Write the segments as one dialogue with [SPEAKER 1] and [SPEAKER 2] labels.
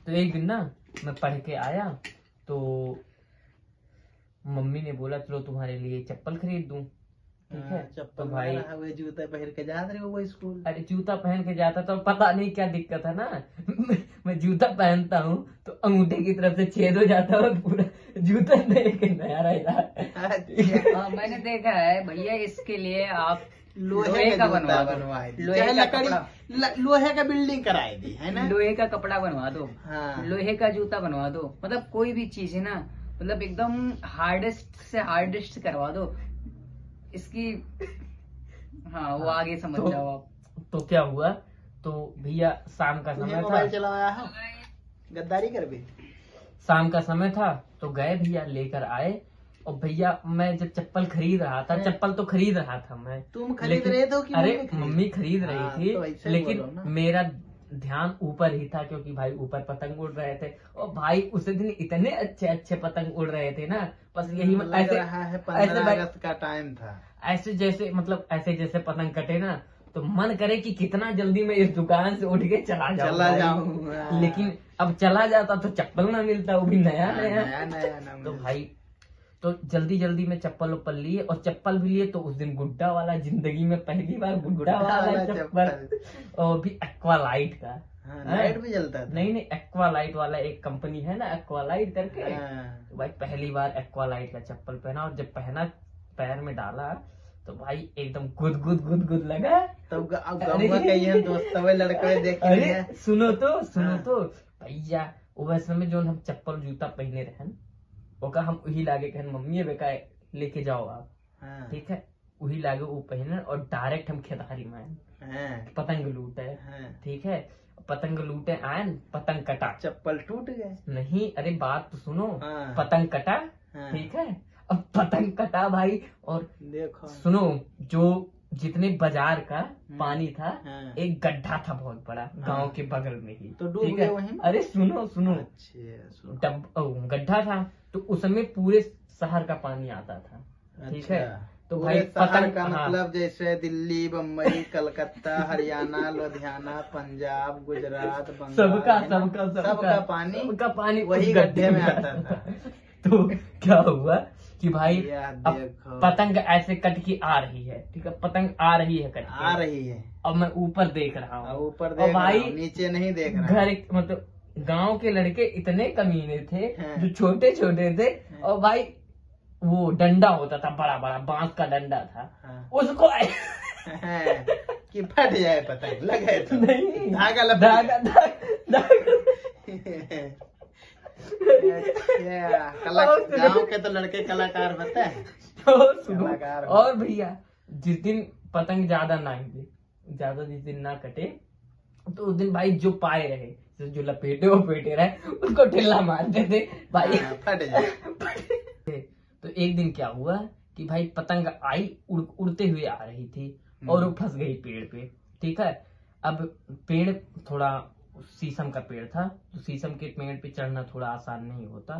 [SPEAKER 1] तो एक दिन ना मैं पढ़ के आया तो मम्मी ने बोला चलो तुम्हारे लिए चप्पल खरीद दूं। ठीक है,
[SPEAKER 2] चप्पल
[SPEAKER 1] तो भाई
[SPEAKER 2] वो जूता पहन के जा रहे हो वो स्कूल।
[SPEAKER 1] अरे जूता पहन के जाता तो पता नहीं क्या दिक्कत है ना मैं जूता पहनता हूँ तो अंगूठे की तरफ से छेद हो जाता है, पूरा जूता देख के नया रहता।
[SPEAKER 2] अच्छा।
[SPEAKER 3] मैंने देखा है भैया, इसके लिए आप
[SPEAKER 2] लोहे का
[SPEAKER 3] बनवा दो,
[SPEAKER 2] बनवाए दी,
[SPEAKER 3] लोहे
[SPEAKER 2] चाहे
[SPEAKER 3] का
[SPEAKER 2] लकड़ी
[SPEAKER 3] कपड़ा,
[SPEAKER 2] लोहे का बिल्डिंग कराए दी है ना।
[SPEAKER 3] लोहे का कपड़ा बनवा दो,
[SPEAKER 2] हाँ।
[SPEAKER 3] लोहे का जूता बनवा दो, मतलब कोई भी चीज है ना, मतलब एकदम हार्डेस्ट से हार्डेस्ट करवा दो इसकी। हाँ वो आगे समझ
[SPEAKER 1] तो,
[SPEAKER 3] जाओ आप।
[SPEAKER 1] तो क्या हुआ, तो भैया शाम का समय था,
[SPEAKER 2] मोबाइल चलाया है, गद्दारी कर भी।
[SPEAKER 1] शाम का समय था तो गए भैया लेकर आए। और भैया मैं जब चप्पल खरीद रहा था, चप्पल तो खरीद रहा था मैं,
[SPEAKER 2] तुम खरीद रहे थे कि
[SPEAKER 1] अरे मम्मी खरीद रही थी,
[SPEAKER 2] तो ऐसे
[SPEAKER 1] लेकिन
[SPEAKER 2] बोलो ना।
[SPEAKER 1] मेरा ध्यान ऊपर ही था क्योंकि भाई ऊपर पतंग उड़ रहे थे। और भाई उस दिन इतने अच्छे अच्छे पतंग उड़ रहे थे ना, बस यही
[SPEAKER 2] लग
[SPEAKER 1] ऐसे
[SPEAKER 2] रहा है 15 अगस्त का टाइम था।
[SPEAKER 1] ऐसे जैसे मतलब ऐसे जैसे पतंग कटे ना तो मन करे कि कितना जल्दी मैं इस दुकान से उठ के चला जाऊं। लेकिन अब चला जाता तो चप्पल ना मिलता, वो भी नया नया। तो भाई तो जल्दी जल्दी में चप्पल उप्पल लिए, और चप्पल भी लिए तो उस दिन गुड्डा वाला, जिंदगी में पहली बार गुड्डा वाला चप्पल, और भी एक्वालाइट का।
[SPEAKER 2] लाइट भी जलता था।
[SPEAKER 1] नहीं एक्वालाइट वाला एक कंपनी है ना एक्वालाइट करके। तो भाई पहली बार एक्वालाइट का चप्पल पहना, और जब पहना पैर में डाला तो भाई एकदम गुद गुद गुद गुद लगा।
[SPEAKER 2] तो दोस्त लड़के देख
[SPEAKER 1] अरे सुनो तो भैया वैसे में जो हम चप्पल जूता पहने रहे ओका हम वही लागे कहन मम्मी बेका लेके जाओ आप। ठीक है, वही लागे वो पहने और डायरेक्ट हम खेतहरी में पतंग लूटे। ठीक है, पतंग लूटे आए, पतंग कटा,
[SPEAKER 2] चप्पल टूट गए।
[SPEAKER 1] नहीं अरे बात तो सुनो, पतंग कटा। ठीक है, अब पतंग कटा भाई, और
[SPEAKER 2] देखो
[SPEAKER 1] सुनो जो जितने बाजार का पानी था, एक गड्ढा था बहुत बड़ा गांव के बगल में ही।
[SPEAKER 2] तो डूब गए वहीं?
[SPEAKER 1] अरे सुनो गड्ढा था तो उसमें पूरे शहर का पानी आता था। ठीक है, तो भाई पतंग
[SPEAKER 2] का मतलब जैसे दिल्ली, बम्बई, कलकत्ता, हरियाणा, लुधियाना, पंजाब, गुजरात, बंगाल, सबका पानी वही गड्ढे में आता था।
[SPEAKER 1] तो क्या हुआ कि भाई अब पतंग ऐसे कट की आ रही है। ठीक है, पतंग आ रही है कट
[SPEAKER 2] आ रही है,
[SPEAKER 1] अब मैं ऊपर देख रहा हूँ,
[SPEAKER 2] ऊपर देख रहा हूँ, नीचे नहीं देख रहा।
[SPEAKER 1] घर मतलब गांव के लड़के इतने कमीने थे जो छोटे छोटे थे, और भाई वो डंडा होता था बड़ा बड़ा, बांस का डंडा था, उसको
[SPEAKER 2] कि फट जाए पतंग लगे तो
[SPEAKER 1] नहीं,
[SPEAKER 2] धागा गाँव के तो लड़के कलाकार होते हैं।
[SPEAKER 1] तो सुनो, और भैया जिस दिन पतंग ज्यादा जिस दिन ना कटे तो उस दिन भाई जो पाए रहे, जो लपेटे रहे उसको ठेला मारते थे भाई,
[SPEAKER 2] फट जाए।
[SPEAKER 1] तो एक दिन क्या हुआ कि भाई पतंग आई उड़ते हुए आ रही थी और वो फंस गई पेड़ पे। ठीक है, अब पेड़ थोड़ा शीशम का पेड़ था, तो शीशम के पेड़ पे चढ़ना थोड़ा आसान नहीं होता।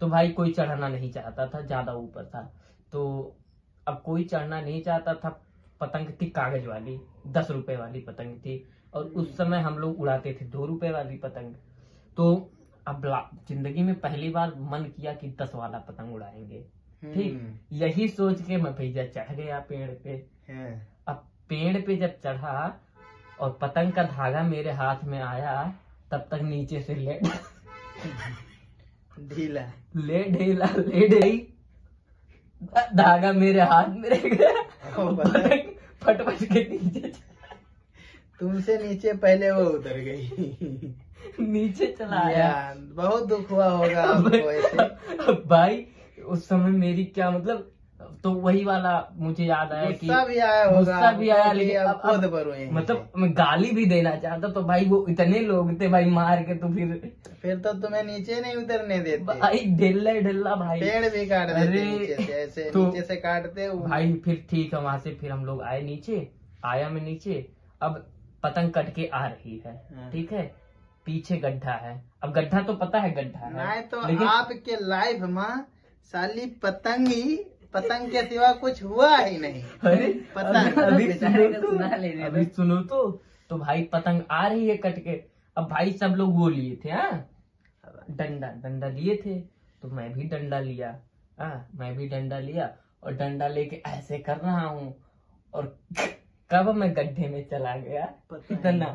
[SPEAKER 1] तो भाई कोई चढ़ना नहीं चाहता था, ज्यादा ऊपर था। तो अब कोई चढ़ना नहीं चाहता था। पतंग थी कागज वाली, 10 रुपए वाली पतंग थी, और उस समय हम लोग उड़ाते थे 2 रुपए वाली पतंग। तो अब जिंदगी में पहली बार मन किया कि 10 वाला पतंग उड़ाएंगे। ठीक, यही सोच के मैं भैया चढ़ गया पेड़ पे। अब पेड़ पे जब चढ़ा और पतंग का धागा मेरे हाथ में आया, तब तक नीचे से ढीला धागा मेरे हाथ में रह गया, पतंग फट के नीचे
[SPEAKER 2] तुमसे नीचे पहले वो उतर गई।
[SPEAKER 1] नीचे चला आया।
[SPEAKER 2] बहुत दुख हुआ होगा आपको ऐसे।
[SPEAKER 1] भाई उस समय मेरी क्या मतलब, तो वही वाला मुझे याद आया कि
[SPEAKER 2] गुस्सा भी आया होगा,
[SPEAKER 1] गुस्सा भी आया, लेकिन अब मतलब मैं गाली भी देना चाहता, तो भाई वो इतने लोग थे भाई मार के, तो फिर तो
[SPEAKER 2] तुम्हें नीचे नहीं उतरने देते
[SPEAKER 1] भाई, ढिल्ला भाई,
[SPEAKER 2] पेड़ भी काट देते नीचे से, ऐसे तो नीचे से काटते
[SPEAKER 1] भाई। फिर ठीक है, वहां से फिर हम लोग आए नीचे, आया मैं नीचे, अब पतंग कट के आ रही है। ठीक है, पीछे गड्ढा है, अब गड्ढा तो पता है गड्ढा है,
[SPEAKER 2] नहीं तो आपके लाइफ में साली पतंग के सिवा कुछ हुआ ही नहीं।
[SPEAKER 1] अरे
[SPEAKER 2] पतंग
[SPEAKER 1] अभी सुनो तो भाई पतंग आ रही है कट के, अब भाई सब लोग वो लिए थे, हाँ डंडा लिए थे, तो मैं भी डंडा लिया, मैं भी डंडा लिया और डंडा लेके ऐसे कर रहा हूँ, और कब मैं गड्ढे में चला गया इतना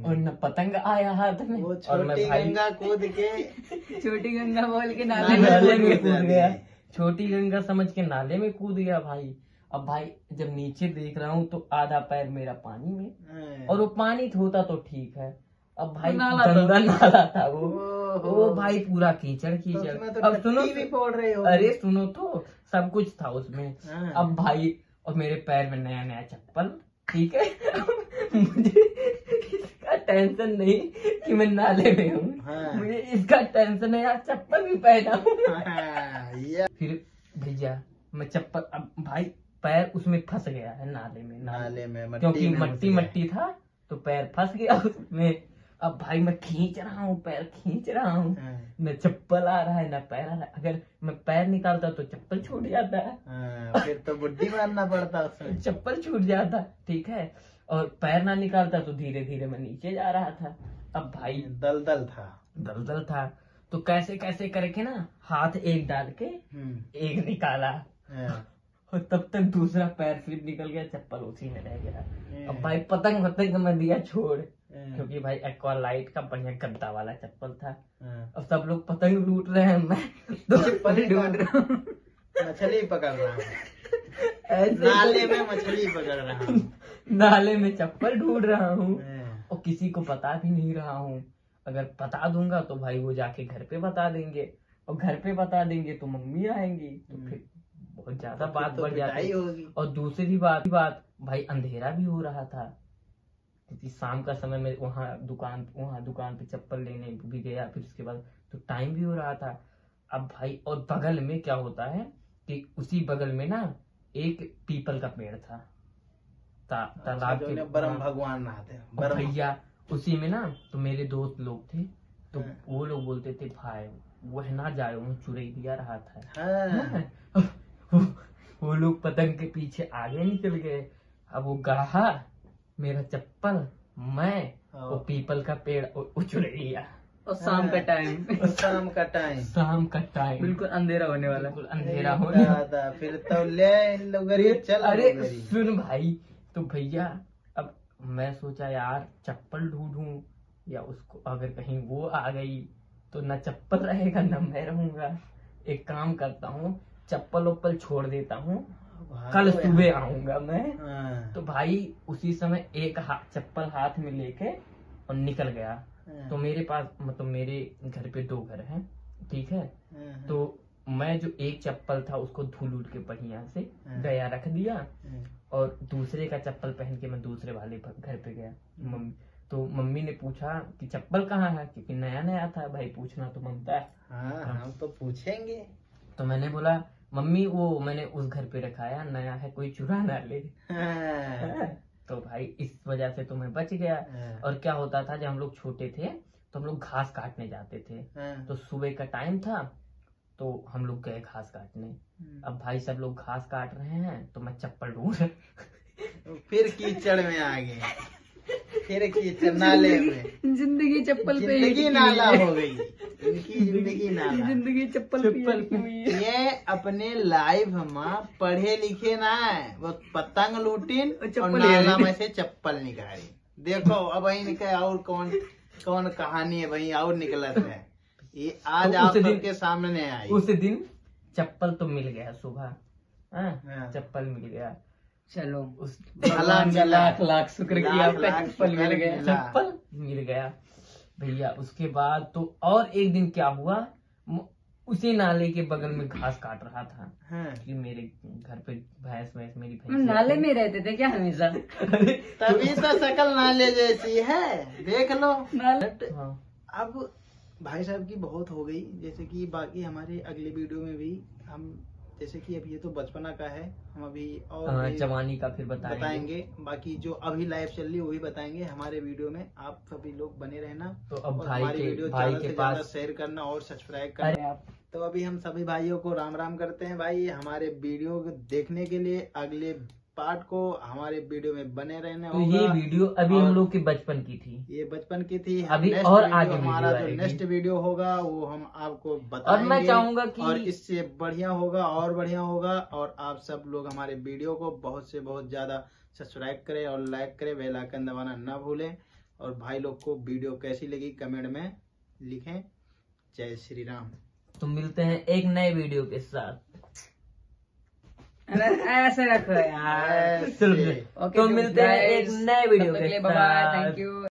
[SPEAKER 1] और न पतंग आया हाथ में, और मैं भाई
[SPEAKER 2] गंगा कूद के
[SPEAKER 3] छोटी गंगा बोल के
[SPEAKER 1] नाले में कूद गया, छोटी गंगा समझ के नाले में कूद गया भाई। अब भाई जब नीचे देख रहा हूँ तो आधा पैर मेरा पानी में, और वो पानी होता तो ठीक है, अब भाई गंदा नाला था वो भाई पूरा कीचड़ कीचड़।
[SPEAKER 2] तो
[SPEAKER 1] अब सुनो
[SPEAKER 2] भी फोड़ रहे हो।
[SPEAKER 1] अरे सुनो तो सब कुछ था उसमें। अब भाई और मेरे पैर में नया नया चप्पल, ठीक है मुझे इसका टेंशन नहीं कि मैं नाले में हूँ, मुझे इसका टेंशन है यार चप्पल भी पहना हूँ। फिर भैया मैं चप्पल, अब भाई पैर उसमें फंस गया है नाले में क्योंकि मट्टी था तो पैर फंस गया उसमें। अब भाई मैं खींच रहा हूँ, पैर खींच रहा हूँ, न चप्पल आ रहा है न पैर आ रहा है। अगर मैं पैर निकालता तो चप्पल छूट जाता है,
[SPEAKER 2] फिर तो बुड्ढी मारना पड़ता उसमें,
[SPEAKER 1] चप्पल छूट जाता, ठीक है, और पैर ना निकालता तो धीरे धीरे मैं नीचे जा रहा था। अब भाई दलदल था तो कैसे कैसे करके ना हाथ एक डाल के एक निकाला, और तब तक दूसरा पैर फिर निकल गया, चप्पल उसी में रह गया। अब भाई पतंग मैं दिया छोड़, क्योंकि भाई एक्वा लाइट का बढ़िया गद्दा वाला चप्पल था। अब सब लोग पतंग लूट रहे हैं, मैं तो चप्पल ढूंढ रहा हूँ,
[SPEAKER 2] मछली पकड़ रहा हूँ, नाले में मछली पकड़ रहा हूँ,
[SPEAKER 1] नाले में चप्पल ढूंढ रहा हूँ, और किसी को बता भी नहीं रहा हूँ। अगर बता दूंगा तो भाई वो जाके घर पे बता देंगे, और घर पे बता देंगे तो मम्मी आएंगी, तो फिर बहुत ज्यादा बात बढ़ जाती होगी। और दूसरी बात भाई अंधेरा भी हो रहा था, क्योंकि शाम का समय में वहाँ दुकान पे चप्पल लेने भी गया, फिर उसके बाद तो टाइम भी हो रहा था। अब भाई और बगल में क्या होता है कि उसी बगल में ना एक पीपल का पेड़ था, तालाब के
[SPEAKER 2] ब्रह्म भगवान नहाते हैं
[SPEAKER 1] भैया उसी में ना। तो मेरे दोस्त लोग थे तो वो लोग बोलते थे भाई वो ना जाए, वो चुरई दिया रहा था। वो लोग पतंग के पीछे आगे निकल गए। अब वो गढ़ा मेरा चप्पल, मैं वो पीपल का पेड़ उछल लिया।
[SPEAKER 3] और शाम का टाइम बिल्कुल अंधेरा होने वाला,
[SPEAKER 1] बिल्कुल अंधेरा होने वाला।
[SPEAKER 2] फिर तो ले चल।
[SPEAKER 1] अरे सुन भाई, तो भैया अब मैं सोचा यार चप्पल ढूंढूं या उसको, अगर कहीं वो आ गई तो न चप्पल रहेगा न मैं रहूंगा। एक काम करता हूँ, चप्पल उप्पल छोड़ देता हूँ, कल सुबह आऊंगा मैं। तो भाई उसी समय एक चप्पल हाथ में लेके और निकल गया। तो मेरे पास मतलब मेरे घर पे 2 घर हैं, ठीक है, तो मैं जो एक चप्पल था उसको धुल उड़ के बढ़िया से गया रख दिया, और दूसरे का चप्पल पहन के मैं दूसरे वाले घर पे गया। तो मम्मी ने पूछा कि चप्पल कहाँ है, क्योंकि नया नया था, भाई पूछना तो बनता है।
[SPEAKER 2] हम तो पूछेंगे।
[SPEAKER 1] तो मैंने बोला मम्मी वो मैंने उस घर पे रखाया, नया है, कोई चुरा ना ले। तो भाई इस वजह से तो मैं बच गया। और क्या होता था, जब हम लोग छोटे थे तो हम लोग घास काटने जाते थे, तो सुबह का टाइम था तो हम लोग गए घास काटने। अब भाई सब लोग घास काट रहे हैं तो मैं चप्पल ढूंढ
[SPEAKER 2] फिर कीचड़ में आ गए, फिर कीचड़ नाले में।
[SPEAKER 3] जिंदगी चप्पल पे
[SPEAKER 2] जिंदगी नाला हो गई, इनकी जिंदगी नाला,
[SPEAKER 3] जिंदगी चप्पल
[SPEAKER 2] ये अपने लाइफ में पढ़े लिखे ना है, वो पतंग लूटिन और नाला में से चप्पल निकाली। देखो अब इनके और कौन कहानी है भाई और निकलत है, ये आज आप सबके सामने आई।
[SPEAKER 1] उस दिन चप्पल तो मिल गया सुबह, चप्पल मिल गया।
[SPEAKER 3] चलो
[SPEAKER 1] उस
[SPEAKER 3] लाख शुक्र किया, चप्पल
[SPEAKER 1] मिल गया भैया। उसके बाद तो और एक दिन क्या हुआ, उसी नाले के बगल में घास काट रहा था, कि मेरे घर पे भैंस मेरी भैंस
[SPEAKER 3] नाले में रहते थे क्या हमेशा?
[SPEAKER 2] तभी तो शकल नाले जैसी है, देख लो नाले। अब भाई साहब की बहुत हो गई, जैसे कि बाकी हमारे अगले वीडियो में भी हम, जैसे कि अभी ये तो बचपना का है, हम अभी और
[SPEAKER 1] जवानी का फिर बताएंगे।
[SPEAKER 2] बाकी जो अभी लाइफ चल रही है वही बताएंगे हमारे वीडियो में। आप सभी लोग बने रहना।
[SPEAKER 1] तो अब
[SPEAKER 2] हमारी वीडियो ज़्यादा से ज़्यादा शेयर करना और सब्सक्राइब करना। तो अभी हम सभी भाइयों को राम राम करते हैं भाई। हमारे वीडियो देखने के लिए अगले पार्ट को हमारे वीडियो में बने रहने
[SPEAKER 1] तो ये
[SPEAKER 2] होगा।
[SPEAKER 1] वीडियो अभी
[SPEAKER 2] और
[SPEAKER 1] हम लोग के बचपन की थी,
[SPEAKER 2] ये बचपन की थी।
[SPEAKER 1] अभी
[SPEAKER 2] नेक्स्ट
[SPEAKER 1] और
[SPEAKER 2] वीडियो
[SPEAKER 1] आगे
[SPEAKER 2] हमारा
[SPEAKER 1] वीडियो
[SPEAKER 2] जो
[SPEAKER 1] आएगी।
[SPEAKER 2] नेक्स्ट वीडियो होगा वो हम आपको
[SPEAKER 1] और
[SPEAKER 2] बताएंगे।
[SPEAKER 1] मैं चाहूंगा कि
[SPEAKER 2] और इससे बढ़िया होगा और बढ़िया होगा। और आप सब लोग हमारे वीडियो को बहुत से बहुत ज्यादा सब्सक्राइब करें और लाइक करें, बेल आइकन दबाना ना भूलें। और भाई लोग को वीडियो कैसी लगी कमेंट में लिखें। जय श्री राम।
[SPEAKER 1] तो मिलते हैं एक नए वीडियो के साथ।
[SPEAKER 3] अरे ऐसे रखो यार।
[SPEAKER 2] ऐसे।
[SPEAKER 1] तो मिलते हैं एक नए वीडियो के
[SPEAKER 3] बाय,
[SPEAKER 1] साथ।
[SPEAKER 3] Thank you.